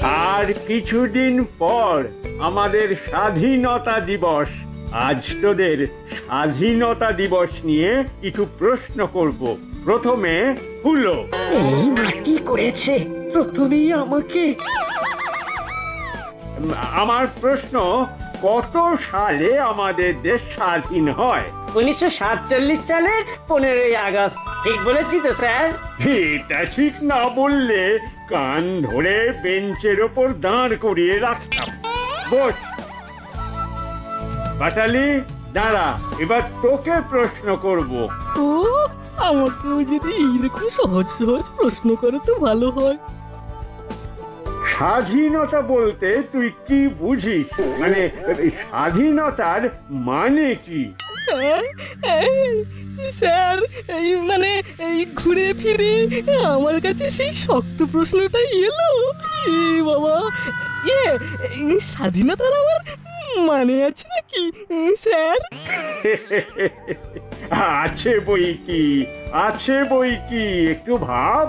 আর কিছুদিন পর আমাদের স্বাধীনতা দিবস। আজ তোদের স্বাধীনতা দিবস নিয়ে কিছু প্রশ্ন করব। প্রথমে হুলো। এই মাটি করেছে, প্রথমেই আমাকে। আমার প্রশ্ন, কত সালে আমাদের দেশ স্বাধীন হয়? 1947 সালের 15ই আগস্ট। ঠিক বলেছি তো স্যার? এটা ঠিক না বললে কান ধরে বেঞ্চের ওপর দাঁড় করিয়ে রাখতাম। বস। পাটালি, দাঁড়া, এবার তোকে প্রশ্ন করব। ও, আমাকেও যদি এইরকম সহজ সহজ প্রশ্ন করে তো ভালো হয়। স্বাধীনতা বলতে তুই কি বুঝিস? মানে স্বাধীনতার মানে কি? স্যার, এই মানে এই ঘুরে ফিরে আমার কাছে সেই শক্ত প্রশ্নটাই এলো। বাবা, এই স্বাধীনতার আবার মানে আছে নাকি স্যার? আছে বই কি, আছে বই কি, একটু ভাব,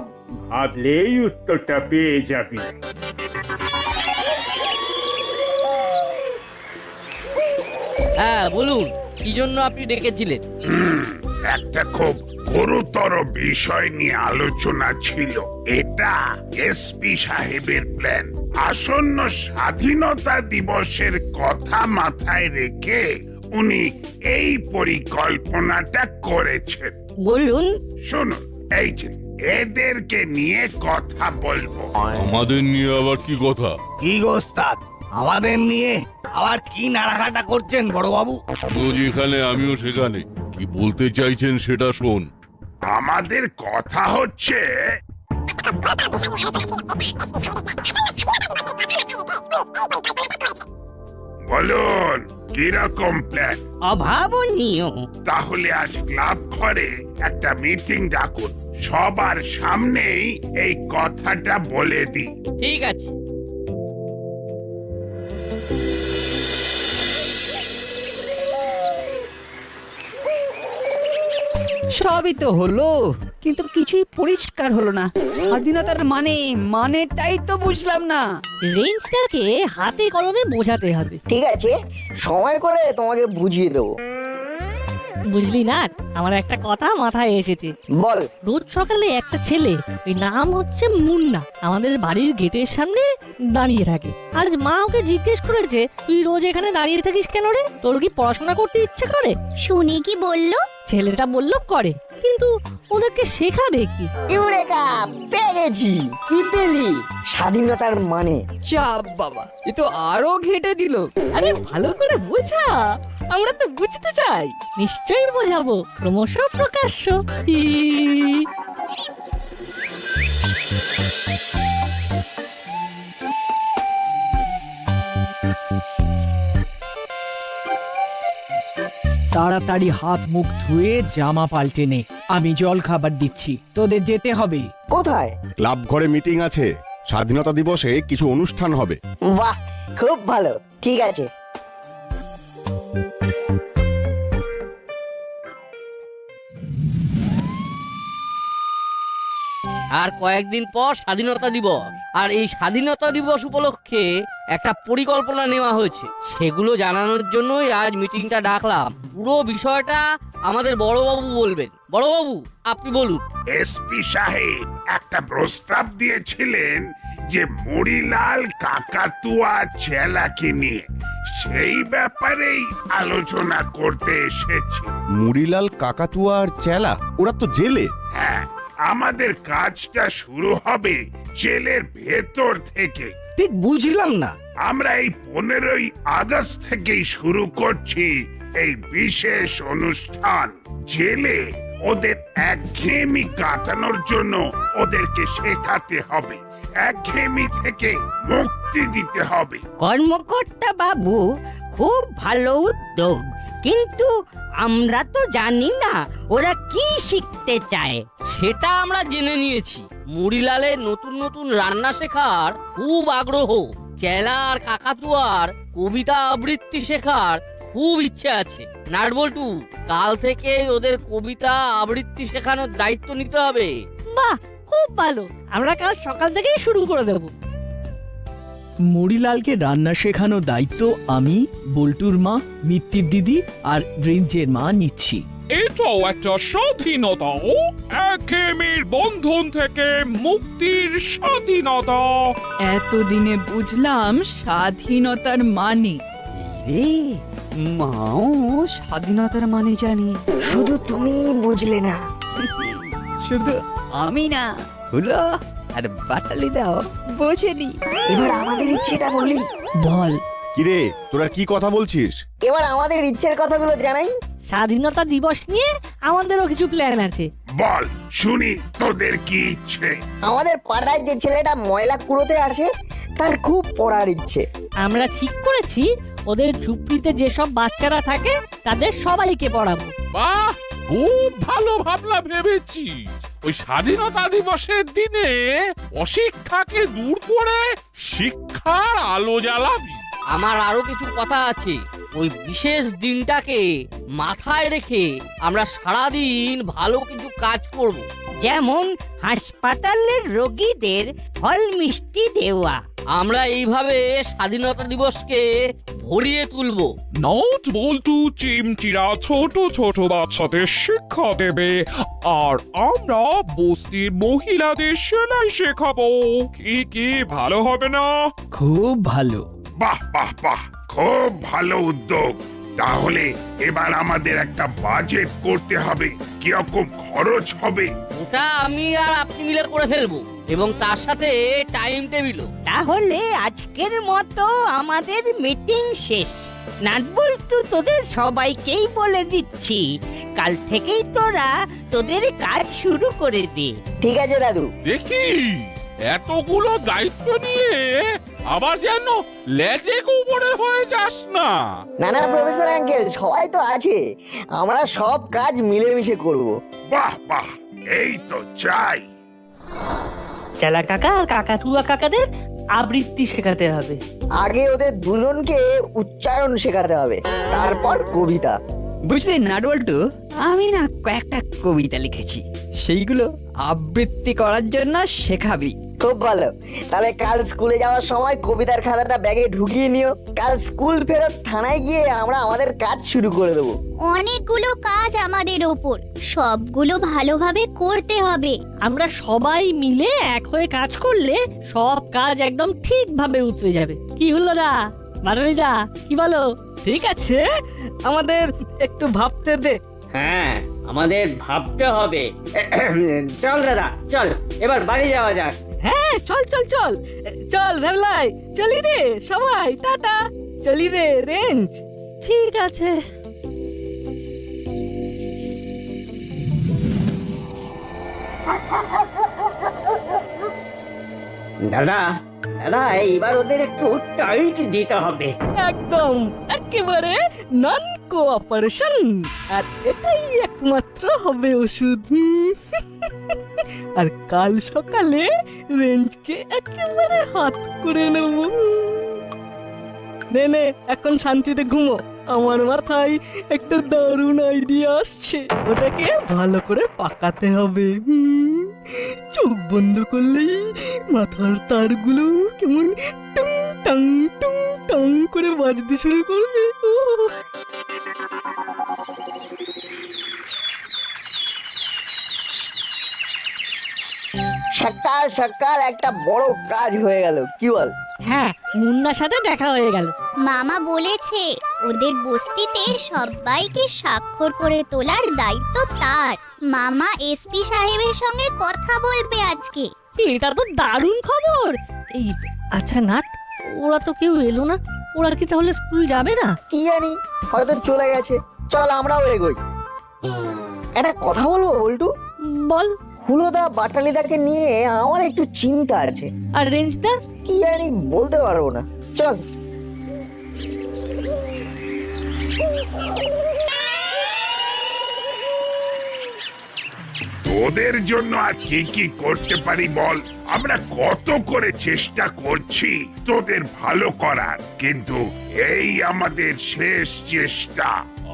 ভাবলেই উত্তরটা পেয়ে যাবি। হ্যাঁ বলুন, কি জন্য আপনি ডেকেছিলেন? একটা খুব গুরুতর বিষয় নিয়ে আলোচনা ছিল। এটা এসপি সাহেবের প্ল্যান। আসন্ন স্বাধীনতা দিবসের কথা মাথায় রেখে উনি এই পরিকল্পনাটা করেছেন। বলুন। শুনুন, এই যে এদেরকে নিয়ে কথা বলবো। আমাদের নিয়ে আবার কি কথা? কি গোস্তাদ, আমাদের নিয়ে আবার কি নাড়াঘাটা করছেন বড়বাবু? তো যেখানে আমিও সেখানে। কি বলতে চাইছেন সেটা শোন। আমাদের কথা হচ্ছে বলুন কিরকম প্ল্যান? অভাবনীয়। তাহলে আজ ক্লাব ঘরে একটা মিটিং ডাকুন, সবার সামনেই এই কথাটা বলে দিই। ঠিক আছে। সবই তো হলো, কিন্তু কিছুই পরিষ্কার হলো না। স্বাধীনতার মানেটাই তো বুঝলাম না। রেঞ্জটাকে হাতে কলমে বোঝাতে হবে। ঠিক আছে, সময় করে তোমাকে বুঝিয়ে দেবো। বুঝলি না, আমার একটা কথা মাথায় এসেছে। বল। রোজ সকালে একটা ছেলে, ওই নাম হচ্ছে মুন্না, আমাদের বাড়ির গেটের সামনে দাঁড়িয়ে থাকে। আজ মা ওকে জিজ্ঞেস করেছে, তুই রোজ এখানে দাঁড়িয়ে থাকিস কেন রে? তোর কি পড়াশোনা করতে ইচ্ছে করে? শুনি কি বললো? ছেলেটা বলল করে, কিন্তু ওদেরকে শেখাবে কি? ইউরেকা, পেয়ে গেছি। কি পেলি? স্বাধীনতার মানে। চাপ বাবা, এ তো আরো ঘেটে দিল। আরে ভালো করে বোঝা, আমরা তো বুঝতে চাই। নিশ্চয়ই বোঝাবো, ক্রমশ প্রকাশ্য। তাড়াতাড়ি হাত মুখ ধুয়ে জামা পাল্টে নে, আমি জল খাবার দিচ্ছি, তোদের যেতে হবে। কোথায়? ক্লাব ঘরে মিটিং আছে, স্বাধীনতা দিবসে কিছু অনুষ্ঠান হবে। বাহ, খুব ভালো। ঠিক আছে। আর কয়েকদিন পর স্বাধীনতা দিবস, আর এই স্বাধীনতা দিবস উপলক্ষে একটা পরিকল্পনা নেওয়া হয়েছে। সেগুলো জানানোর জন্যই আজ মিটিংটা ডাকলাম। পুরো বিষয়টা আমাদের বড়বাবু বলবেন। বড়বাবু, আপনি বলুন। এসপি সাহেব একটা প্রস্তাব দিয়েছিলেন যে মরিলাল কাকাতুয়া চেলাকে নিয়ে, সেই ব্যাপারেই আলোচনা করতে এসেছি। মুড়িলাল কাকাতুয়া আর চেলা, ওরা তো জেলে। হ্যাঁ, আমাদের কাজটা শুরু হবে জেলের ভেতর থেকে। ঠিক বুঝলাম না। আমরা এই 15ই আগস্ট থেকেই শুরু করছি এই বিশেষ অনুষ্ঠান। জেলে ওদের একঘেয়েমি কাটানোর জন্য ওদেরকে শেখাতে হবে, একঘেয়েমি থেকে মুক্তি দিতে হবে। কর্মকর্তা বাবু, খুব ভালো উদ্যোগ, কিন্তু আমরা তো জানি না ওরা কি শিখতে চায়। সেটা আমরা জেনে নিয়েছি। মুড়িলালের নতুন নতুন রান্না শেখার খুব আগ্রহ। চেলা আর কাকাতুয়ার কবিতা আবৃত্তি শেখার খুব ইচ্ছে আছে। নাটবল্টু, কাল থেকে ওদের কবিতা আবৃত্তি শেখানোর দায়িত্ব নিতে হবে। বাহ, খুব ভালো, আমরা কাল সকাল থেকেই শুরু করে দেব। মরিলালকে রান্না শেখানোর দায়িত্ব আমি, বল্টুর মা, মিত্তির দিদি আর রেঞ্জের মা নিচ্ছি। এটাও একটা স্বাধীনতা, একঘেয়েমির বন্ধন থেকে মুক্তির স্বাধীনতা। এতদিনে বুঝলাম স্বাধীনতার মানে। রে মাও স্বাধীনতার মানে জানি, শুধু তুমি বুঝলে না। শুধু আমি না, হলো আর বাটালি দাও বোঝেনি। এবার আমাদের ইচ্ছেটা বলি। বল। কিরে তোরা কি কথা বলছিস? এবার আমাদের ইচ্ছের কথাগুলো জানাই। স্বাধীনতা দিবস নিয়ে আমাদেরও কিছু প্ল্যান আছে। বল শুনি তোদের কি ইচ্ছে। আমাদের পাড়ায় যে ছেলেটা ময়লা কুড়োতে আসে তার খুব পড়ার ইচ্ছে। আমরা ঠিক করেছি ওদের ঝুপড়িতে যেসব বাচ্চারা থাকে তাদের সবাইকে পড়াবো। বাহ, খুব ভালো ভাবনা ভেবেছি। ওই স্বাধীনতা দিবসের দিনে অশিক্ষাকে দূর করে শিক্ষার আলো জ্বালাবি। আমার আরো কিছু কথা আছে। ওই বিশেষ দিনটাকে মাথায় রেখে আমরা সারাদিন ভালো কিছু কাজ করব। যেমন হাসপাতালের রোগীদের ফল মিষ্টি দেওয়া। আমরা এইভাবে স্বাধীনতা দিবসকে ভরিয়ে তুলবো। নট বল্টু চিমচিরা ছোট ছোট বাচ্চাদের শিক্ষা দেবে, আর আমরা বস্তির মহিলাদের সেলাই শেখাবো। কি ভালো হবে না? খুব ভালো। বাহ বাহ বাহ, খুব ভালো উদ্যোগ। তাহলে এবার আমাদের একটা বাজেট করতে হবে। কিরকম খরচ হবে? ওটা আমি আর আপনি মিলে করে ফেলবো, এবং তার সাথে টাইম টেবিলও। তাহলে আজকের মতো আমাদের মিটিং শেষ। নাটবল্টু তোদের সবাইকেই বলে দিচ্ছি, কাল থেকেই তোরা তোদের কাজ শুরু করে দে। ঠিক আছে দাদু। দেখি এতগুলো দায়িত্ব নিয়ে আবার যেন লেজে গোবরে হয়ে যাস না। না না প্রফেসর আঙ্কেল, সবাই তো আছে, আমরা সব কাজ মিলেমিশে করব। বাহ বাহ, এই তো চাই। চেলা কাকা আর কাকাতুয়া কাকাদের আবৃত্তি শেখাতে হবে। আগে ওদের দুজনকে উচ্চারণ শেখাতে হবে, তারপর কবিতা। বুঝলি নাটবল্টু, আমি না কয়েকটা কবিতা লিখেছি, সেইগুলো আবৃত্তি করার জন্য শেখাবি। খুব ভালো। তাহলে কাল স্কুলে যাওয়ার সময় কবিতার খাতাটা ব্যাগে ঢুকিয়ে নিও। কাল স্কুল ফেরত থানায় গিয়ে আমরা আমাদের কাজ শুরু করে দেবো। অনেকগুলো কাজ আমাদের ওপর, সবগুলো ভালোভাবে করতে হবে। আমরা সবাই মিলে এক হয়ে কাজ করলে সব কাজ একদম ঠিকভাবে উতরে যাবে। কি হলো না মারুলিদা, কি বলো? ঠিক আছে, আমাদের একটু ভাবতে দে। হ্যাঁ, আমাদের ভাবতে হবে। চল দাদা, চল এবার বাড়ি যাওয়া যাক। হ্যাঁ, চল চল চল চল ভেবলাই, চলি রে সবাই, টাটা। চলি রে রেঞ্জ। ঠিক আছে। দাদা দাদা, এইবার ওদের একটু টাইট দিতে হবে। একদম, একেবারে নন কোঅপারেশন। আর এটাই একমাত্র হবে ওষুধ। আর কাল সকালে রেঞ্জকে একেবারে হাত করে নেব। নে নে, এখন শান্তিতে ঘুমো। আমার মাথায় একটা দারুণ আইডিয়া আসছে, ওটাকে ভালো করে পাকাতে হবে। চোখ বন্ধ করলেই মাথার তারগুলো কেমন টুং টাং টুং টাং করে বাজতে শুরু করবে। সকাল সকাল একটা বড় কাজ হয়ে গেল, কি বল? হ্যাঁ, মুন্নার সাথে দেখা হয়ে গেল। মামা বলেছে ওদের বস্তিতে সবাইকে স্বাক্ষর করে তোলার দায়িত্ব তার। মামা এসপি সাহেবের সঙ্গে কথা বলবে আজকে। এটা তো দারুণ খবর। এই আচ্ছা নাট, ওরা তো কেউ এলো না, ওরা কি তাহলে স্কুল যাবে না? কি জানি, হয়তো চলে গেছে। চল আমরাও এগোই। একটা কথা বলবো বল্টু? বল। হুলোদা বাটালিদাকে নিয়ে আমার একটু চিন্তা আছে। আর রেঞ্জদা? কি জানি, বলতে পারবো না। চল। তোদের জন্য আর কি কি করতে পারি বল? আমরা কত করে চেষ্টা করছি তোদের ভালো করার, কিন্তু এই আমাদের শেষ চেষ্টা।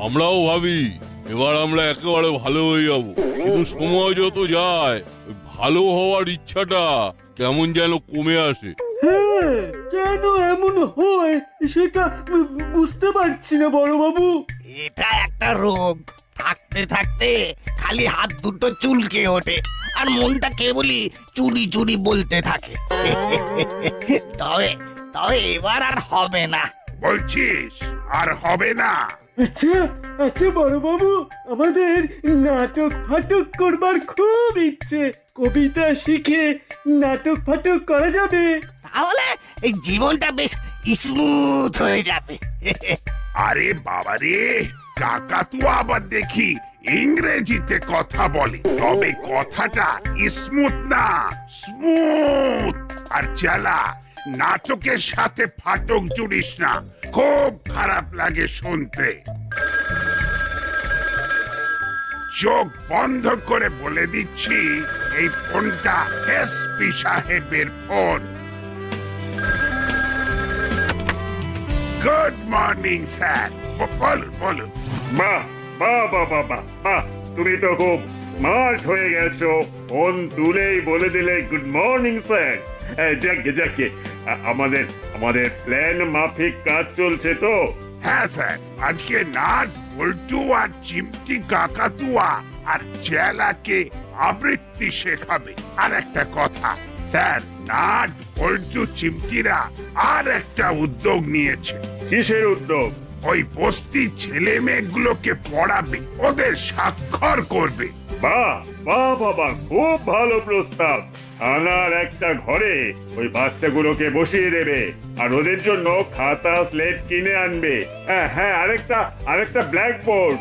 আমরাও ভাবি এবার আমরা একেবারে ভালো হয়ে যাব, কিন্তু সময় যত যায় ওই ভালো হওয়ার ইচ্ছাটা কেমন যেন কমে আসে। কেন এমন হয় সেটা বুঝতে পারছি না বড়বাবু। এটা একটা রোগ, থাকতে থাকতে খালি হাত দুটো চুলকে ওঠে আর মনটা কেবলই চুরি চুরি বলতে থাকে। তবে তবে এবার আর হবে না। বলছিস আর হবে না? আচ্ছা আচ্ছা বড়বাবু, আমাদের নাটক ফাটক করবার খুব ইচ্ছে। কবিতা শিখে নাটক ফাটক করা যাবে। তাহলে এই জীবনটা বেশ স্মুথ হয়ে যাবে। আরে বাবারে, কাকাতুয়া আবার দেখি ইংরেজিতে কথা বলে, তবে কথাটা স্মুথ না, স্মুথ। আর চালা, নাটকের সাথে ফাটক জুড়িস না, খুব খারাপ লাগে শুনতে। চোখ বন্ধ করে বলে দিচ্ছি, এই ফোনটা এসপি সাহেবের ফোন। Good morning sir. বলুন বলুন। বাহ বাহ বাহ বাহ বাহ বাহ, তুমি তো খুব স্মার্ট হয়ে গেছো। ফোন তুলেই বলে দিলে গুড মর্নিং স্যার। যাকে যাকে, আমাদের আমাদের প্ল্যান মাফিক কাজ চলছে তো? হ্যাঁ স্যার, আজকে নাট বল্টু আর চিমটি কাকাতুয়া আর চেলাকে আবৃত্তি শেখাবে। আর একটা কথা স্যার, নাট বল্টু চিমটিরা আর একটা উদ্যোগ নিয়েছে। কিসের উদ্যোগ? ওই বস্তির ছেলে মেয়েগুলোকে পড়াবে, ওদের স্বাক্ষর করবে। বাহ বাহ বাবা, খুব ভালো প্রস্তাব। থানার একটা ঘরে ওই বাচ্চাগুলোকে বসিয়ে দেবে আর ওদের জন্য খাতা স্লেট কিনে আনবে। হ্যাঁ হ্যাঁ, আরেকটা ব্ল্যাকবোর্ড।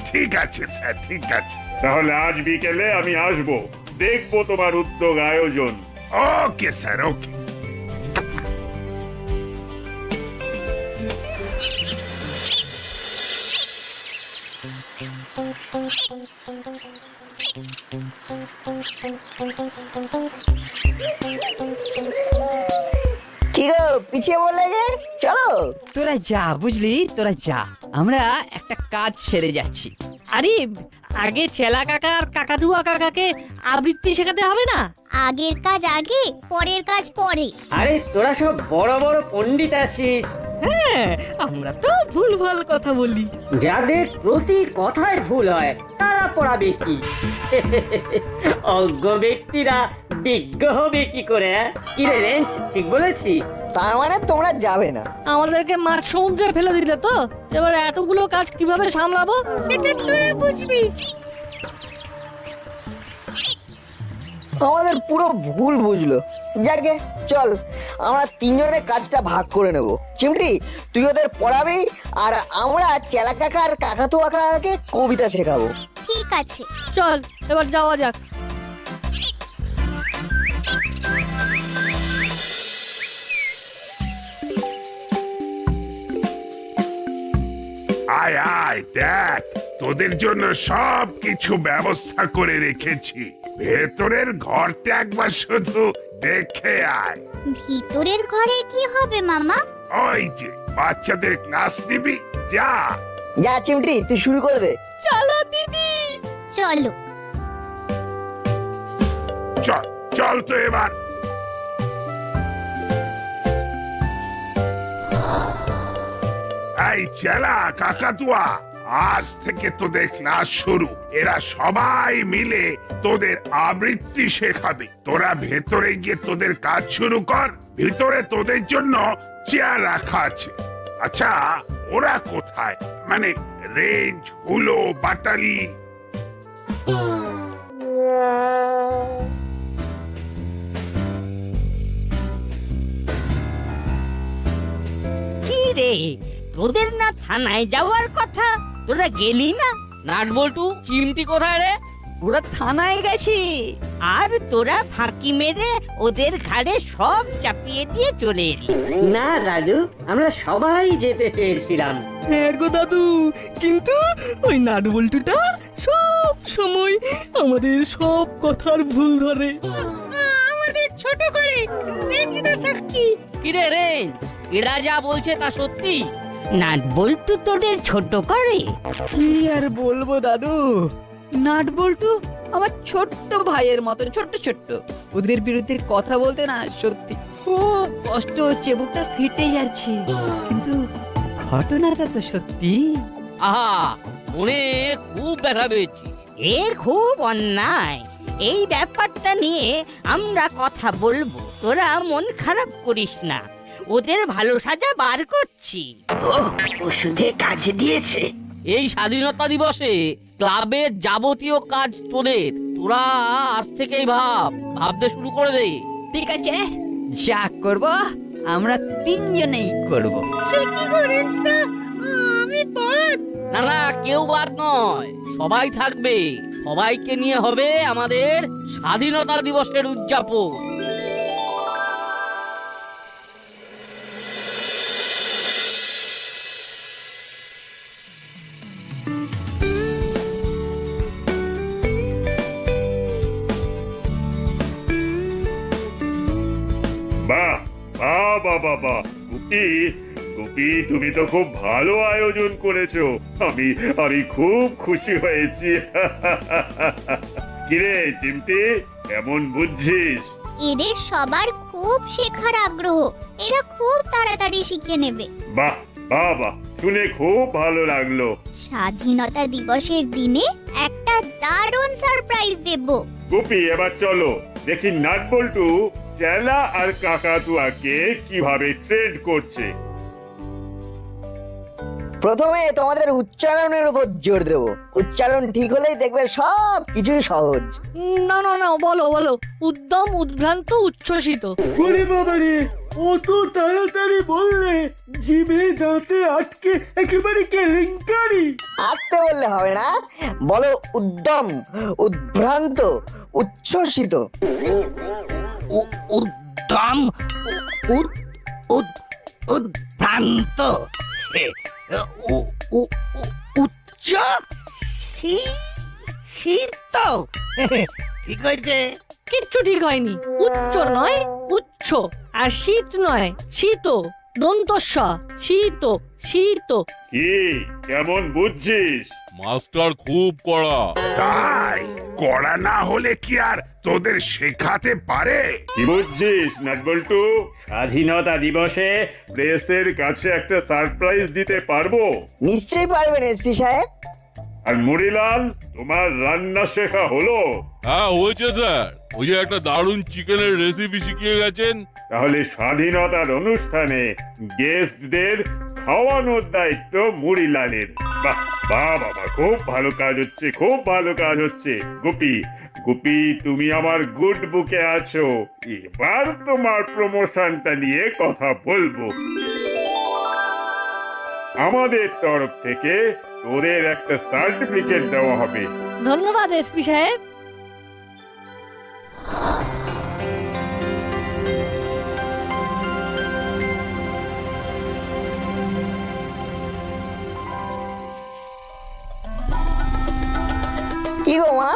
ঠিক আছে স্যার, ঠিক আছে। তাহলে আজ বিকেলে আমি আসবো, দেখবো তোমার উদ্যোগ আয়োজন। ওকে স্যার, ওকে। কি গো, পিছিয়ে বললে যে? চলো। তোরা যা, বুঝলি, তোরা যা, আমরা একটা কাজ সেরে যাচ্ছি। আরে আগে চেলা কাকা আর কাকাতুয়া কাকাকে আবৃত্তি শেখাতে হবে না? আগের কাজ আগে, পরের কাজ পরে। আরে তোরা সব বড় বড় পণ্ডিত আছিস, হ্যাঁ, আমরা তো ভুলভাল কথা বলি। যাদের প্রতি কথায় ভুল হয় তারা পড়াবে কি? অজ্ঞ ব্যক্তিরা বিজ্ঞ হবে কি করে? কি রে রেঞ্জ, ঠিক বলেছি? তার মানে তোমরা যাবে না? আমাদেরকে মাছ সমুদ্রে ফেলে দিলে তো, এবার এতগুলো কাজ কিভাবে সামলাবো সেটা তোরা বুঝবি। আমাদের পুরো ভুল বুঝলো। যাকে চল, আমরা তিনজনে কাজটা ভাগ করে নেব। চিমটি, তুই ওদের পড়াবি আর আমরা চেলা কাকা আর কাকাতুয়া কাকাকে কবিতা শেখাবো। ঠিক আছে, চল এবার যাওয়া যাক। আয় আয়, দেখ তোদের জন্য সব কিছু ব্যবস্থা করে রেখেছি। ভেতরের ঘরটা একবার শুধু দেখে আয়। ভিতরের ঘরে কি হবে মামা? ওই যে বাচ্চাদের ক্লাস নিবি, যা যা চিমটি, তুই শুরু করে দে। চলো দিদি, চলো। চল চল তো এবার। এই চেলা কাকাতুয়া, আজ থেকে তোদের ক্লাস শুরু। এরা সবাই মিলে তোদের আবৃত্তি শেখাবে। তোরা ভেতরে গিয়ে তোদের কাজ শুরু কর। ভিতরে তোদের জন্য চেয়ার রাখা আছে। আচ্ছা, ওরা কোথায়? মানে রেঞ্জ, হুলো, বাটালি? কি রে, তোদের না থানায় যাওয়ার কথা, তোরা গেলি না? নাট বল্টু চিমটি কোথায় রে? ওরা থানায় গেছি। আর তোরা ফাঁকি মেরে ওদের ঘাড়ে সব চাপিয়ে দিয়ে চলে এলি। না দাদু, আমরা সবাই যেতে চেয়েছিলাম। হ্যাঁ গো দাদু, কিন্তু ওই নাটবল্টুটা সব সময় আমাদের সব কথার ভুল ধরে। আমাদের ছোট করে রেঞ্জদা সাক্ষী। কিরে রেঞ্জ, এরা যা বলছে তা সত্যি? নাট বল্টু তোদের ছোট করে? কি আর বলবো দাদু, নাট বল্টু আমার ছোট্ট ভাইয়ের মতন, ছোট্ট ছোট্ট। ওদের বিরুদ্ধে কথা বলতে না সত্যি খুব কষ্ট হচ্ছে, বুকটা ফেটে যাচ্ছে, কিন্তু ঘটনাটা তো সত্যি। আহা মনে খুব ব্যথা পেয়েছি। এর খুব অন্যায়। এই ব্যাপারটা নিয়ে আমরা কথা বলবো, তোরা মন খারাপ করিস না। ওদের ভালো সাজা বার করছি। ওষুধে কাজ দিয়েছে। এই স্বাধীনতা দিবসে ক্লাবের যাবতীয় কাজ তোদের। তোরা আজ থেকেই ভাবতে শুরু করে দে। ঠিক আছে, যা করব আমরা তিনজনেই করব। না না, কেউ বাদ নয়, সবাই থাকবে। সবাইকে নিয়ে হবে আমাদের স্বাধীনতা দিবসের উদযাপন। বাহ বাহ বাহ বাহ বাহ, গুপি গুপি, তুমি তো খুব ভালো আয়োজন করেছো। আমি আমি খুব খুশি হয়েছি। কিরে চিমটি, কেমন বুঝছিস? এদের সবার খুব শেখার আগ্রহ, এরা খুব তাড়াতাড়ি শিখে নেবে। বাহ বাহ বাহ, শুনে খুব ভালো লাগলো। স্বাধীনতা দিবসের দিনে একটা দারুণ সারপ্রাইজ দেব। গুপি, এবার চলো দেখি নাটবল্টু চেলা আর কাকাতুয়াকে কিভাবে ট্রেড করছে। প্রথমে তোমাদের উচ্চারণের উপর জোর দেবো। উচ্চারণ ঠিক হলেই দেখবে সব কিছুই সহজ। না না না, বলো বলো। উদ্যম, উদ্ভ্রান্ত, উচ্ছ্বসিত। ওরে বাবারে, অত তাড়াতাড়ি বললে জিভে দাঁতে আটকে একেবারে কেলেঙ্কারি। আসতে বললে হবে না, বলো উদ্যম, উদ্ভ্রান্ত, উচ্ছ্বসিত। উদ্যম, উদ্ভ্রান্ত, উচ্চ শীত। ঠিক হয়েছে? কিচ্ছু ঠিক হয়নি। উচ্চ নয় উচ্চ, আর শীত নয় শীত। দন্তস্ব, শীত শীত। কি কেমন বুঝছিস? মাস্টার খুব কড়া। তাই কড়া না হলে কি আর তোদের শেখাতে পারে? কি বুঝছিস নাটবল্টু? স্বাধীনতা দিবসে প্রেসের কাছে একটা সারপ্রাইজ দিতে পারবো। নিশ্চয়ই পারবেন এসপি সাহেব। আর মুড়িলাল, তোমার রান্না শেখা হলো? হ্যাঁ হয়েছে স্যার, ওই যে একটা দারুণ চিকেনের রেসিপি শিখিয়ে গেছেন। তাহলে স্বাধীনতার অনুষ্ঠানে গেস্টদের খাওয়ানোর দায়িত্ব মুড়িলালের। বাহ বাহ বাবা, খুব ভালো কাজ হচ্ছে, খুব ভালো কাজ হচ্ছে। গুপি গুপি, তুমি আমার গুড বুকে আছো। এবার তোমার প্রমোশনটা নিয়ে কথা বলবো। আমাদের তরফ থেকে তোদের একটা সার্টিফিকেট দেওয়া হবে। ধন্যবাদ এসপি সাহেব। কি গো মা,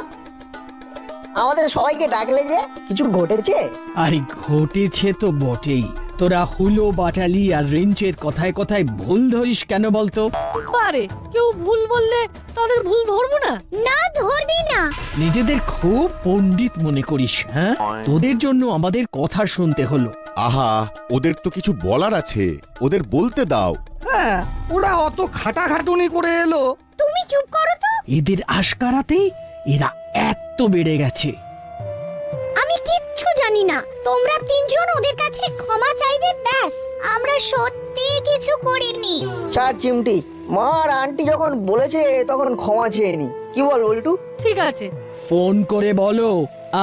আমাদের সবাইকে ডাকলে যে? কিছু ঘটেছে? আরে ঘটেছে তো বটেই। তোরা হুলো বাটালি আর রেঞ্চের কথায় কথায় ভুল ধরিস কেন বলতো? পারে কেউ ভুল বললে তাদের ভুল ধরবো না? না, ধরবি না। নিজেদের খুব পণ্ডিত মনে করিস, হ্যাঁ? তোদের জন্য আমাদের কথা শুনতে হলো। আহা, ওদের তো কিছু বলার আছে, ওদের বলতে দাও। হ্যাঁ, ওরা অত খাটাখাটুনি করে এলো। তুমি চুপ করো তো। এদের আশকারাতেই এরা এত বেড়ে গেছে। আমি কিচ্ছু জানি না। তোমরা তিনজন ওদের কাছে ক্ষমা চাইবে, ব্যাস। আমরা সত্যি কিছু করিনি। চার চিমটি, মা আর আন্টি যখন বলেছে তখন ক্ষমা চেয়ে নি। কি বল বল্টু? ঠিক আছে। ফোন করে বলো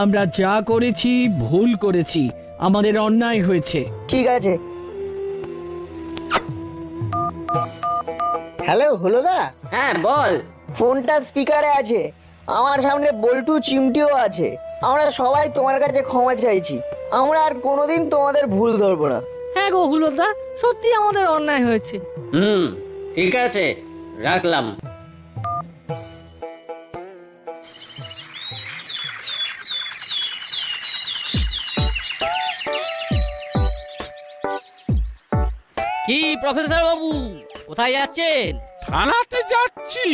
আমরা যা করেছি ভুল করেছি, আমাদের অন্যায় হয়েছে। ঠিক আছে। হ্যালো হলোদা। হ্যাঁ বল। ফোনটা স্পিকারে আছে, আমার সামনে বল্টু চিমটিও আছে। আমরা সবাই তোমার কাছে ক্ষমা চাইছি। আমরা আর কোনোদিন তোমাদের ভুল ধরবো না। হ্যাঁ গো হুলোদা, সত্যি আমাদের অন্যায় হয়েছে। ঠিক আছে, রাখলাম। কি প্রফেসর বাবু, কোথায় যাচ্ছেন? থানাতে যাচ্ছি।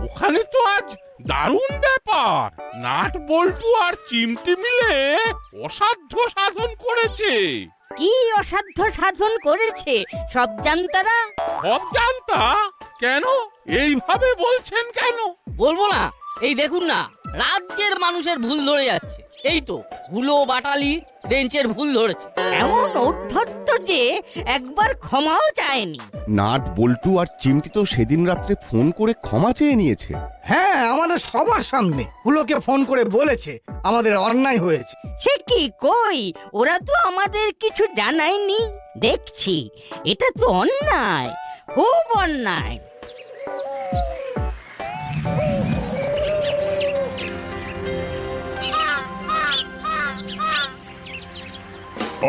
ওখানে তো আজ দারুণ ব্যাপার। নাট বল্টু আর চিমটি মিলে অসাধ্য সাধন করেছে। কি অসাধ্য সাধন করেছে সব জানতারা। সব জানতা কেন এইভাবে বলছেন কেন? বলবো না, এই দেখুন না, রাজ্যের মানুষের ভুল ধরে যাচ্ছে। এই তো হুলো বাটালি বেঞ্চের ভুল ধরেছে। এমন উদ্ধত্ত যে একবার ক্ষমাও চায়নি। নাট বল্টু আর চিমটি তো সেদিন রাত্রে ফোন করে ক্ষমা চেয়ে নিয়েছে। হ্যাঁ, আমাদের সবার সামনে হুলোকে ফোন করে বলেছে আমাদের অন্যায় হয়েছে। সে কি কই, ওরা তো আমাদের কিছু জানায়নি। দেখছি এটা তো অন্যায়, খুব অন্যায়।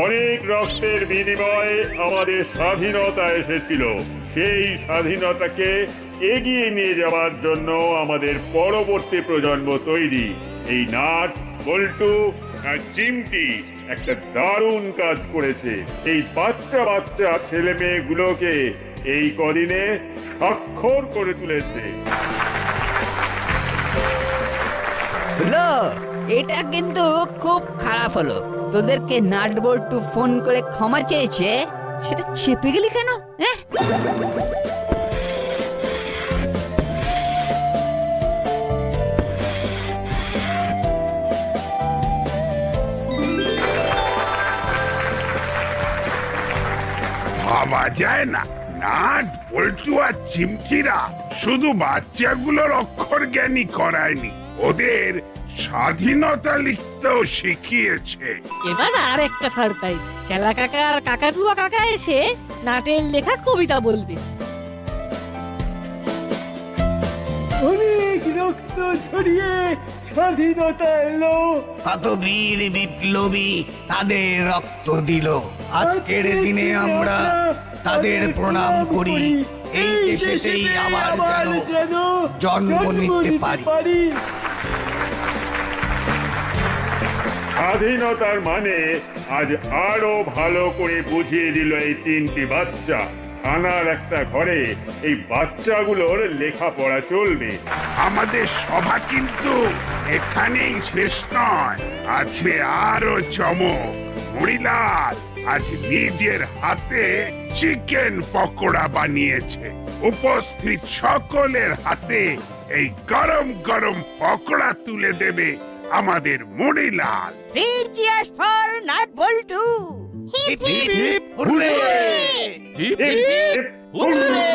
অনেক রক্তের বিনিময়ে আমাদের স্বাধীনতা এসেছিল। সেই স্বাধীনতাকে এগিয়ে নিয়ে যাওয়ার জন্য আমাদের পরবর্তী প্রজন্ম তৈরি। এই নাট বল্টু আর চিমটি একটা দারুণ কাজ করেছে। এই বাচ্চা বাচ্চা ছেলে মেয়েগুলোকে এই কদিনে স্বাক্ষর করে তুলেছে। হলো, এটা কিন্তু খুব খারাপ হলো। তোদেরকে নাট বল্টু ফোন করে ক্ষমা চেয়েছে, সেটা চেপে গেলি কেন? হ্যাঁ, ভাবা যায় না, নাট বল্টু আর চিমটিরা শুধু বাচ্চাগুলোর অক্ষর জ্ঞানী করায়নি, ওদের স্বাধীনতা লিখতেও শিখিয়েছে। এবার আর একটা সারপ্রাইজ, চেলা কাকা আর কাকাতুয়া কাকা এসে নাটের লেখা কবিতা বলবে। অনেক রক্ত ছড়িয়ে স্বাধীনতা এলো, কত বীর বিপ্লবী তাদের রক্ত দিল। আজকের দিনে আমরা তাদের প্রণাম করি। এই দেশেই আবার যেন জন্ম নিতে পারি। স্বাধীনতার মানে আজ আরো ভালো করে বুঝিয়ে দিল এই তিনটি বাচ্চা। থানার একটা ঘরে এই বাচ্চাগুলোর লেখাপড়া চলবে। আমাদের সভা কিন্তু এখানেই শেষ নয়, আছে আরো চমক। মরিলাল আজ নিজের হাতে চিকেন পকোড়া বানিয়েছে। উপস্থিত সকলের হাতে এই গরম গরম পকোড়া তুলে দেবে আমাদের Morilal. Three cheers for Nut Boltu. Hip hip hurray! Hip hip hurray!